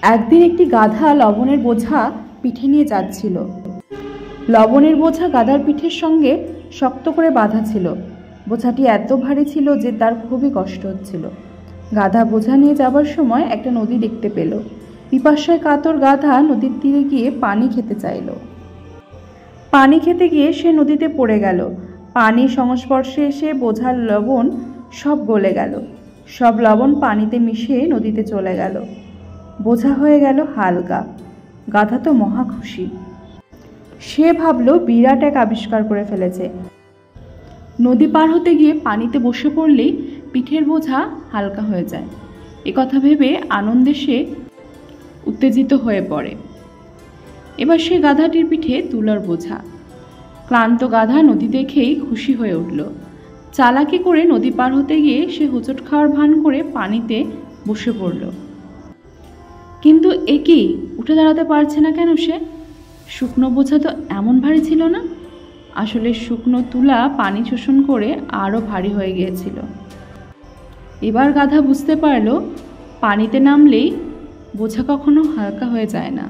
একদিন একটি গাধা লবণের বোঝা পিঠে নিয়ে যাচ্ছিল। লবণের বোঝা গাধার পিঠের সঙ্গে শক্ত করে বাঁধা ছিল। বোঝাটি এত ভারী ছিল যে তার খুবই কষ্ট হচ্ছিল। গাধা বোঝা নিয়ে যাবার সময় একটা নদী দেখতে পেল। পিপাসায় কাতর গাধা নদীর তীরে গিয়ে পানি খেতে চাইল। পানি খেতে গিয়ে সে নদীতে পড়ে গেল। পানির সংস্পর্শে এসে বোঝার লবণ সব গলে গেল। সব লবণ পানিতে মিশে নদীতে চলে গেল। বোঝা হয়ে গেল হালকা। গাধা তো মহা খুশি। সে ভাবল বিরাট এক আবিষ্কার করে ফেলেছে। নদী পার হতে গিয়ে পানিতে বসে পড়লেই পিঠের বোঝা হালকা হয়ে যায়। একথা ভেবে আনন্দে সে উত্তেজিত হয়ে পড়ে। এবার সে গাধাটির পিঠে তুলার বোঝা। ক্লান্ত গাধা নদী দেখেই খুশি হয়ে উঠল। চালাকি করে নদী পার হতে গিয়ে সে হোঁচট খাওয়ার ভান করে পানিতে বসে পড়ল। কিন্তু একি উঠে দাঁড়াতে পারছে না কেন সে? শুকনো বোঝা তো এমন ভারী ছিল না। আসলে শুকনো তুলা পানি শোষণ করে আরও ভারী হয়ে গিয়েছিল। এবার গাধা বুঝতে পারল পানিতে নামলেই বোঝা কখনো হালকা হয়ে যায় না।